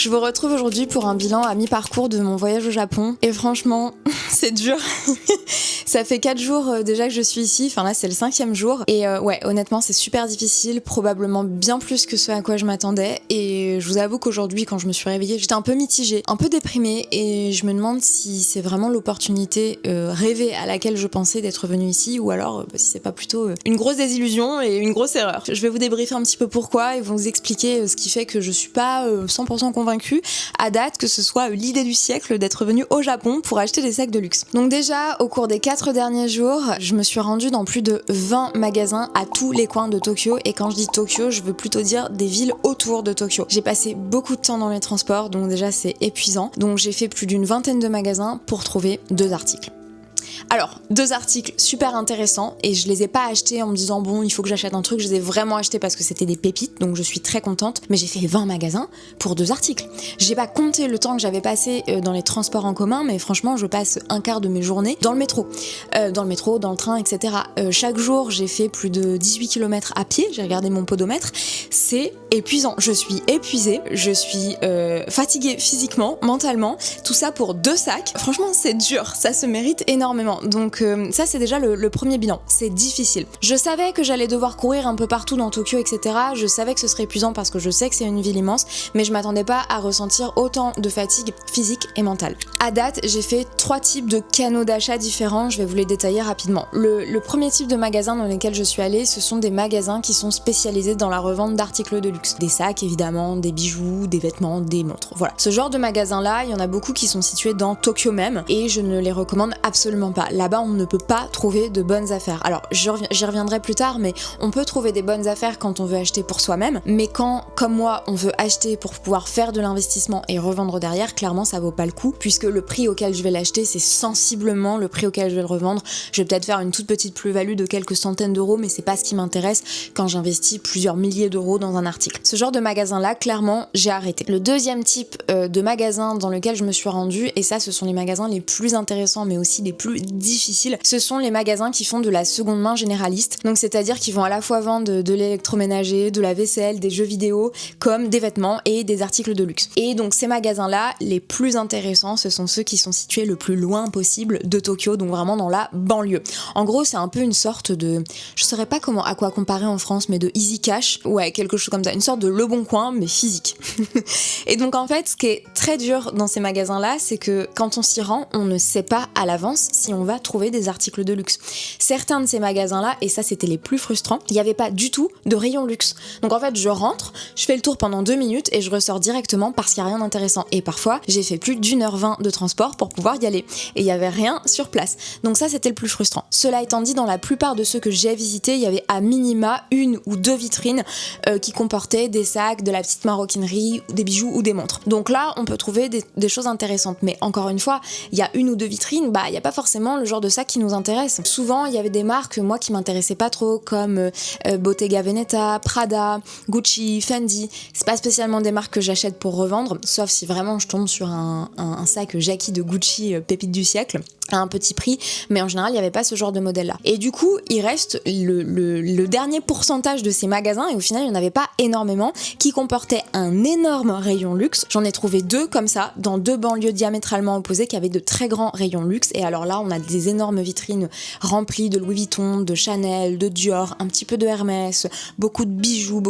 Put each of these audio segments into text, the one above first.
Je vous retrouve aujourd'hui pour un bilan à mi-parcours de mon voyage au Japon. Et franchement, c'est dur. Ça fait 4 jours déjà que je suis ici. Enfin là, c'est le 5e jour. Et ouais, honnêtement, c'est super difficile. Probablement bien plus que ce à quoi je m'attendais. Et je vous avoue qu'aujourd'hui, quand je me suis réveillée, j'étais un peu mitigée, un peu déprimée. Et je me demande si c'est vraiment l'opportunité rêvée à laquelle je pensais d'être venue ici. Ou alors si c'est pas plutôt une grosse désillusion et une grosse erreur. Je vais vous débriefer un petit peu pourquoi et vous expliquer ce qui fait que je suis pas 100% convaincue à date que ce soit l'idée du siècle d'être venue au Japon pour acheter des sacs de luxe. Donc déjà, au cours des 4 derniers jours, je me suis rendue dans plus de 20 magasins à tous les coins de Tokyo. Et quand je dis Tokyo, je veux plutôt dire des villes autour de Tokyo. J'ai passé beaucoup de temps dans les transports, donc déjà c'est épuisant. Donc j'ai fait plus d'une vingtaine de magasins pour trouver 2 articles. Alors, 2 articles super intéressants et je les ai pas achetés en me disant bon il faut que j'achète un truc, je les ai vraiment achetés parce que c'était des pépites, donc je suis très contente, mais j'ai fait 20 magasins pour 2 articles. J'ai pas compté le temps que j'avais passé dans les transports en commun, mais franchement je passe un quart de mes journées dans le métro, dans le train, etc. Chaque jour j'ai fait plus de 18 km à pied, j'ai regardé mon podomètre, c'est épuisant, je suis épuisée, je suis fatiguée physiquement, mentalement, tout ça pour 2 sacs, franchement c'est dur, ça se mérite énormément. Donc ça c'est déjà le premier bilan, c'est difficile. Je savais que j'allais devoir courir un peu partout dans Tokyo, etc. Je savais que ce serait épuisant parce que je sais que c'est une ville immense, mais je m'attendais pas à ressentir autant de fatigue physique et mentale. À date, j'ai fait 3 types de canaux d'achat différents, je vais vous les détailler rapidement. Le premier type de magasin dans lesquels je suis allée, ce sont des magasins qui sont spécialisés dans la revente d'articles de luxe. Des sacs évidemment, des bijoux, des vêtements, des montres. Voilà. Ce genre de magasins-là, il y en a beaucoup qui sont situés dans Tokyo même, et je ne les recommande absolument pas. Là-bas, on ne peut pas trouver de bonnes affaires. Alors, j'y reviendrai plus tard, mais on peut trouver des bonnes affaires quand on veut acheter pour soi-même, mais quand, comme moi, on veut acheter pour pouvoir faire de l'investissement et revendre derrière, clairement, ça vaut pas le coup, puisque le prix auquel je vais l'acheter, c'est sensiblement le prix auquel je vais le revendre. Je vais peut-être faire une toute petite plus-value de quelques centaines d'euros, mais c'est pas ce qui m'intéresse quand j'investis plusieurs milliers d'euros dans un article. Ce genre de magasin-là, clairement, j'ai arrêté. Le deuxième type de magasin dans lequel je me suis rendue, et ça, ce sont les magasins les plus intéressants, mais aussi les plus difficiles, ce sont les magasins qui font de la seconde main généraliste, donc c'est-à-dire qu'ils vont à la fois vendre de l'électroménager, de la vaisselle, des jeux vidéo, comme des vêtements et des articles de luxe. Et donc ces magasins-là, les plus intéressants, ce sont ceux qui sont situés le plus loin possible de Tokyo, donc vraiment dans la banlieue. En gros, c'est un peu une sorte de, je saurais pas à quoi comparer en France, mais de Easy Cash, ouais, quelque chose comme ça, une sorte de Le Bon Coin, mais physique. Et donc en fait, ce qui est très dur dans ces magasins-là, c'est que quand on s'y rend, on ne sait pas à l'avance si on va trouver des articles de luxe. Certains de ces magasins-là, et ça c'était les plus frustrants, il n'y avait pas du tout de rayon luxe. Donc en fait, je rentre, je fais le tour pendant 2 minutes et je ressors directement parce qu'il n'y a rien d'intéressant. Et parfois, j'ai fait plus d'1h20 de transport pour pouvoir y aller. Et il n'y avait rien sur place. Donc ça, c'était le plus frustrant. Cela étant dit, dans la plupart de ceux que j'ai visités, il y avait à minima 1 ou 2 vitrines qui comportaient des sacs, de la petite maroquinerie, des bijoux ou des montres. Donc là, on peut trouver des choses intéressantes. Mais encore une fois, il y a 1 ou 2 vitrines, il n'y a pas forcément le genre de sac qui nous intéresse. Souvent, il y avait des marques, moi, qui m'intéressaient pas trop, comme Bottega Veneta, Prada, Gucci, Fendi. C'est pas spécialement des marques que j'achète pour revendre, sauf si vraiment je tombe sur un sac Jackie de Gucci, pépite du siècle, à un petit prix, mais en général il n'y avait pas ce genre de modèle là. Et du coup il reste le dernier pourcentage de ces magasins, et au final il n'y en avait pas énormément, qui comportaient un énorme rayon luxe. J'en ai trouvé 2 comme ça, dans 2 banlieues diamétralement opposées, qui avaient de très grands rayons luxe. Et alors là on a des énormes vitrines remplies de Louis Vuitton, de Chanel, de Dior, un petit peu de Hermès, beaucoup de bijoux,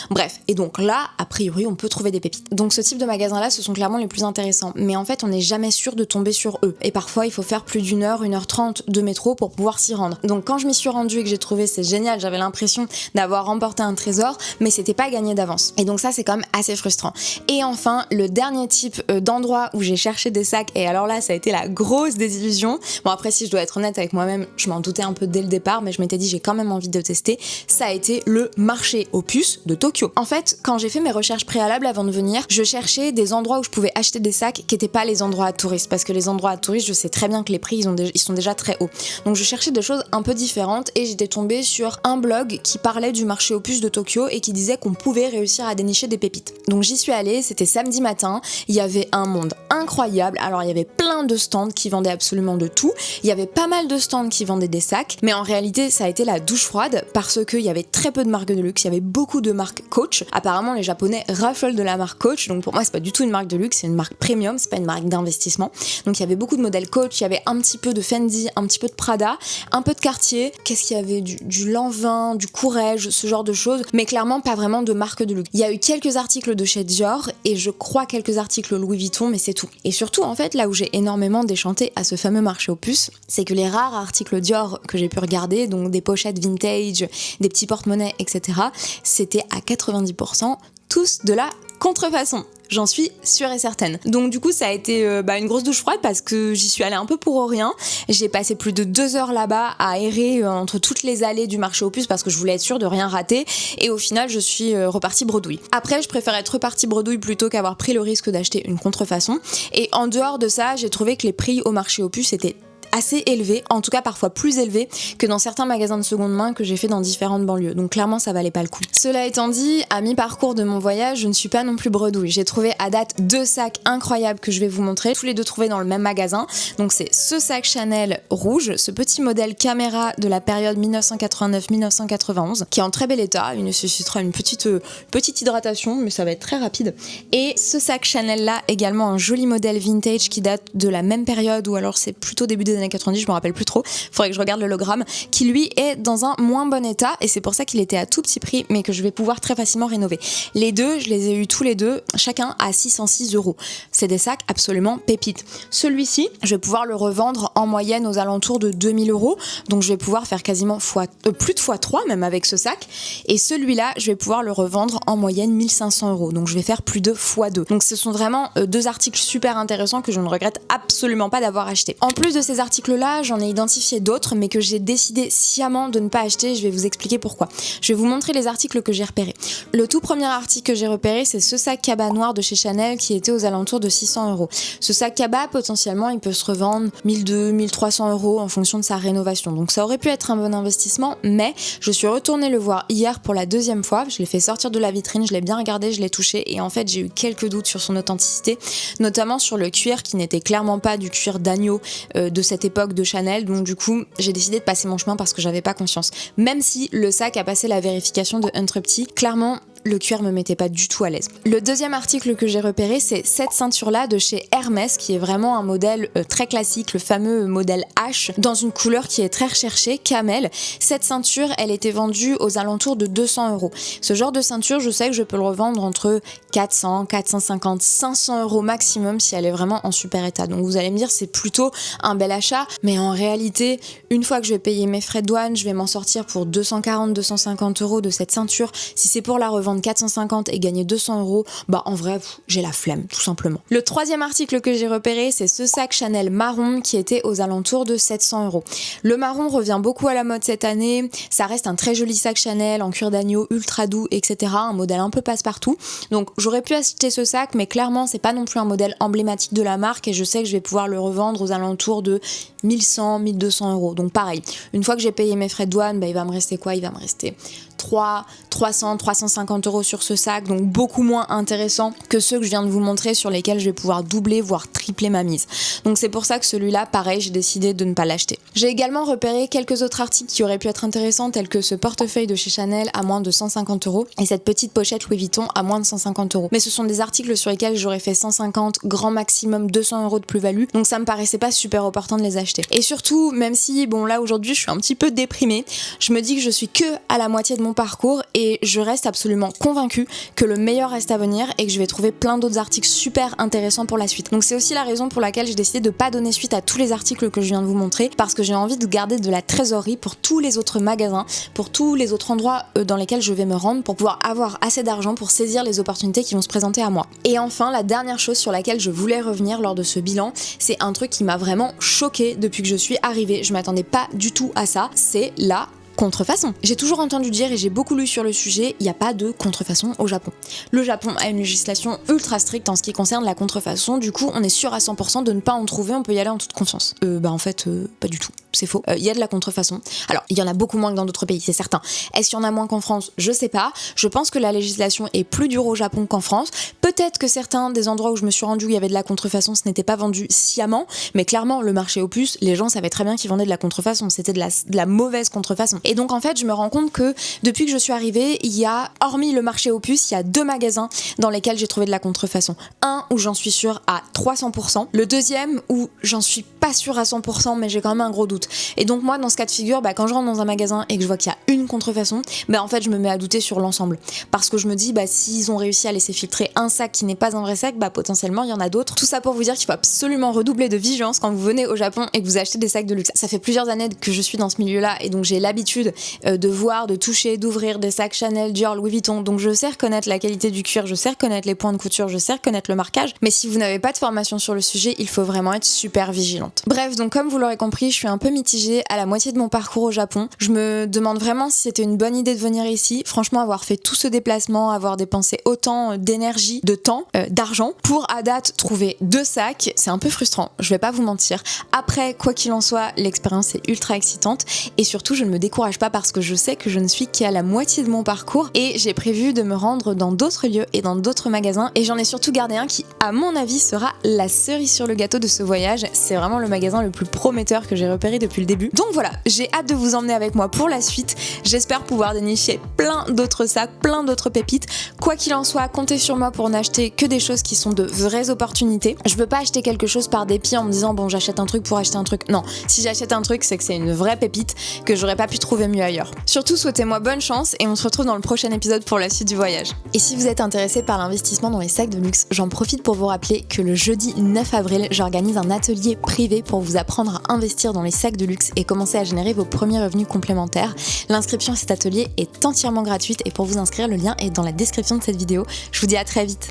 bref. Et donc là a priori on peut trouver des pépites. Donc ce type de magasins là, ce sont clairement les plus intéressants, mais en fait on n'est jamais sûr de tomber sur eux, et parfois il faut faire plus d'1h, 1h30 de métro pour pouvoir s'y rendre. Donc quand je m'y suis rendue et que j'ai trouvé, c'est génial, j'avais l'impression d'avoir remporté un trésor, mais c'était pas gagné d'avance. Et donc ça c'est quand même assez frustrant. Et enfin, le dernier type d'endroit où j'ai cherché des sacs, et alors là ça a été la grosse désillusion. Bon après, si je dois être honnête avec moi-même, je m'en doutais un peu dès le départ, mais je m'étais dit j'ai quand même envie de tester. Ça a été le marché aux puces de Tokyo. En fait, quand j'ai fait mes recherches préalables avant de venir, je cherchais des endroits où je pouvais acheter des sacs qui n'étaient pas les endroits à touristes, parce que les endroits à touristes, je sais très bien que les prix ils sont déjà très hauts. Donc je cherchais des choses un peu différentes et j'étais tombée sur un blog qui parlait du marché aux puces de Tokyo et qui disait qu'on pouvait réussir à dénicher des pépites. Donc j'y suis allée, c'était samedi matin, il y avait un monde incroyable. Alors il y avait plein de stands qui vendaient absolument de tout, il y avait pas mal de stands qui vendaient des sacs, mais en réalité ça a été la douche froide parce qu'il y avait très peu de marques de luxe, il y avait beaucoup de marques Coach. Apparemment les japonais raffolent de la marque Coach, donc pour moi c'est pas du tout une marque de luxe, c'est une marque premium, c'est pas une marque d'investissement. Donc il y avait beaucoup de modèles Coach, il y avait un petit peu de Fendi, un petit peu de Prada, un peu de Cartier, qu'est-ce qu'il y avait, du Lanvin, du Courrèges, ce genre de choses, mais clairement pas vraiment de marque de luxe. Il y a eu quelques articles de chez Dior et je crois quelques articles Louis Vuitton, mais c'est tout. Et surtout en fait là où j'ai énormément déchanté à ce fameux marché aux puces, c'est que les rares articles Dior que j'ai pu regarder, donc des pochettes vintage, des petits porte-monnaies, etc., c'était à 90% tous de la contrefaçon. J'en suis sûre et certaine. Donc du coup ça a été une grosse douche froide parce que j'y suis allée un peu pour rien. J'ai passé plus de 2 heures là-bas à errer entre toutes les allées du marché aux puces parce que je voulais être sûre de rien rater et au final je suis repartie bredouille. Après je préfère être repartie bredouille plutôt qu'avoir pris le risque d'acheter une contrefaçon et en dehors de ça j'ai trouvé que les prix au marché aux puces étaient assez élevé, en tout cas parfois plus élevé que dans certains magasins de seconde main que j'ai fait dans différentes banlieues. Donc clairement ça valait pas le coup. Cela étant dit, à mi-parcours de mon voyage, je ne suis pas non plus bredouille. J'ai trouvé à date 2 sacs incroyables que je vais vous montrer, tous les deux trouvés dans le même magasin. Donc c'est ce sac Chanel rouge, ce petit modèle caméra de la période 1989-1991 qui est en très bel état, il nécessitera une petite hydratation mais ça va être très rapide. Et ce sac Chanel là, également un joli modèle vintage qui date de la même période ou alors c'est plutôt début des années 90, je me rappelle plus trop, faudrait que je regarde l'hologramme, qui lui est dans un moins bon état et c'est pour ça qu'il était à tout petit prix mais que je vais pouvoir très facilement rénover. Les deux, je les ai eu tous les deux, chacun à 606 €. C'est des sacs absolument pépites. Celui-ci, je vais pouvoir le revendre en moyenne aux alentours de 2000 €, donc je vais pouvoir faire quasiment plus de x3 même avec ce sac, et celui-là, je vais pouvoir le revendre en moyenne 1500 €, donc je vais faire plus de x2. Donc ce sont vraiment deux articles super intéressants que je ne regrette absolument pas d'avoir acheté. En plus de ces articles-là, j'en ai identifié d'autres, mais que j'ai décidé sciemment de ne pas acheter. Je vais vous expliquer pourquoi. Je vais vous montrer les articles que j'ai repérés. Le tout premier article que j'ai repéré, c'est ce sac cabas noir de chez Chanel qui était aux alentours de 600 €. Ce sac cabas, potentiellement, il peut se revendre 1200, 1300 € en fonction de sa rénovation. Donc ça aurait pu être un bon investissement, mais je suis retournée le voir hier pour la deuxième fois. Je l'ai fait sortir de la vitrine, je l'ai bien regardé, je l'ai touché, et en fait, j'ai eu quelques doutes sur son authenticité, notamment sur le cuir qui n'était clairement pas du cuir d'agneau de cette époque de Chanel, donc du coup j'ai décidé de passer mon chemin parce que j'avais pas confiance. Même si le sac a passé la vérification de Untrepty, clairement le cuir me mettait pas du tout à l'aise. Le deuxième article que j'ai repéré, c'est cette ceinture-là de chez Hermès, qui est vraiment un modèle très classique, le fameux modèle H, dans une couleur qui est très recherchée, camel. Cette ceinture, elle était vendue aux alentours de 200 €. Ce genre de ceinture, je sais que je peux le revendre entre 400, 450, 500 € maximum si elle est vraiment en super état. Donc vous allez me dire, c'est plutôt un bel achat, mais en réalité, une fois que je vais payer mes frais de douane, je vais m'en sortir pour 240, 250 € de cette ceinture. Si c'est pour la revendre 450 et gagner 200 €, bah en vrai, j'ai la flemme, tout simplement. Le troisième article que j'ai repéré, c'est ce sac Chanel marron qui était aux alentours de 700 €. Le marron revient beaucoup à la mode cette année, ça reste un très joli sac Chanel en cuir d'agneau, ultra doux, etc. Un modèle un peu passe-partout. Donc j'aurais pu acheter ce sac, mais clairement, c'est pas non plus un modèle emblématique de la marque et je sais que je vais pouvoir le revendre aux alentours de 1100, 1200 €. Donc pareil, une fois que j'ai payé mes frais de douane, bah, il va me rester quoi ? Il va me rester 300, 350 € sur ce sac, donc beaucoup moins intéressant que ceux que je viens de vous montrer sur lesquels je vais pouvoir doubler, voire tripler ma mise. Donc c'est pour ça que celui-là, pareil, j'ai décidé de ne pas l'acheter. J'ai également repéré quelques autres articles qui auraient pu être intéressants, tels que ce portefeuille de chez Chanel à moins de 150 € et cette petite pochette Louis Vuitton à moins de 150 €. Mais ce sont des articles sur lesquels j'aurais fait 150, grand maximum 200 € de plus-value, donc ça me paraissait pas super opportun de les acheter. Et surtout, même si, bon là aujourd'hui je suis un petit peu déprimée, je me dis que je suis que à la moitié de mon parcours et je reste absolument convaincue que le meilleur reste à venir et que je vais trouver plein d'autres articles super intéressants pour la suite. Donc c'est aussi la raison pour laquelle j'ai décidé de pas donner suite à tous les articles que je viens de vous montrer, parce que j'ai envie de garder de la trésorerie pour tous les autres magasins, pour tous les autres endroits dans lesquels je vais me rendre, pour pouvoir avoir assez d'argent pour saisir les opportunités qui vont se présenter à moi. Et enfin, la dernière chose sur laquelle je voulais revenir lors de ce bilan, c'est un truc qui m'a vraiment choquée depuis que je suis arrivée. Je m'attendais pas du tout à ça, c'est la contrefaçon. J'ai toujours entendu dire et j'ai beaucoup lu sur le sujet, il n'y a pas de contrefaçon au Japon. Le Japon a une législation ultra stricte en ce qui concerne la contrefaçon, du coup on est sûr à 100% de ne pas en trouver, on peut y aller en toute confiance. En fait, pas du tout. C'est faux. Il y a de la contrefaçon. Alors, il y en a beaucoup moins que dans d'autres pays, c'est certain. Est-ce qu'il y en a moins qu'en France? Je sais pas. Je pense que la législation est plus dure au Japon qu'en France. Peut-être que certains des endroits où je me suis rendue où il y avait de la contrefaçon, ce n'était pas vendu sciemment, mais clairement, le marché aux puces, les gens savaient très bien qu'ils vendaient de la contrefaçon. C'était de la mauvaise contrefaçon. Et donc, en fait, je me rends compte que depuis que je suis arrivée, il y a, hormis le marché aux puces, il y a 2 magasins dans lesquels j'ai trouvé de la contrefaçon. Un où j'en suis sûre à 300%. Le deuxième où j'en suis pas sûre à 100%, mais j'ai quand même un gros doute. Et donc moi dans ce cas de figure, quand je rentre dans un magasin et que je vois qu'il y a une contrefaçon, en fait je me mets à douter sur l'ensemble, parce que je me dis s'ils ont réussi à laisser filtrer un sac qui n'est pas un vrai sac, potentiellement il y en a d'autres. Tout ça pour vous dire qu'il faut absolument redoubler de vigilance quand vous venez au Japon et que vous achetez des sacs de luxe. Ça fait plusieurs années que je suis dans ce milieu-là et donc j'ai l'habitude de voir, de toucher, d'ouvrir des sacs Chanel, Dior, Louis Vuitton, donc je sais reconnaître la qualité du cuir, je sais reconnaître les points de couture, je sais reconnaître le marquage, mais si vous n'avez pas de formation sur le sujet, il faut vraiment être super vigilante. Bref, donc comme vous l'aurez compris, je suis un peu mitigée à la moitié de mon parcours au Japon. Je me demande vraiment si c'était une bonne idée de venir ici. Franchement, avoir fait tout ce déplacement, avoir dépensé autant d'énergie, de temps, d'argent pour à date trouver 2 sacs, c'est un peu frustrant, je vais pas vous mentir. Après, quoi qu'il en soit, l'expérience est ultra excitante et surtout je ne me décourage pas parce que je sais que je ne suis qu'à la moitié de mon parcours et j'ai prévu de me rendre dans d'autres lieux et dans d'autres magasins et j'en ai surtout gardé un qui, à mon avis, sera la cerise sur le gâteau de ce voyage. C'est vraiment le magasin le plus prometteur que j'ai repéré depuis le début. Donc voilà, j'ai hâte de vous emmener avec moi pour la suite. J'espère pouvoir dénicher plein d'autres sacs, plein d'autres pépites. Quoi qu'il en soit, comptez sur moi pour n'acheter que des choses qui sont de vraies opportunités. Je veux pas acheter quelque chose par dépit en me disant j'achète un truc pour acheter un truc. Non, si j'achète un truc, c'est que c'est une vraie pépite que j'aurais pas pu trouver mieux ailleurs. Surtout, souhaitez-moi bonne chance et on se retrouve dans le prochain épisode pour la suite du voyage. Et si vous êtes intéressé par l'investissement dans les sacs de luxe, j'en profite pour vous rappeler que le jeudi 9 avril, j'organise un atelier privé pour vous apprendre à investir dans les sacs de luxe et commencer à générer vos premiers revenus complémentaires. L'inscription à cet atelier est entièrement gratuite et pour vous inscrire, le lien est dans la description de cette vidéo. Je vous dis à très vite.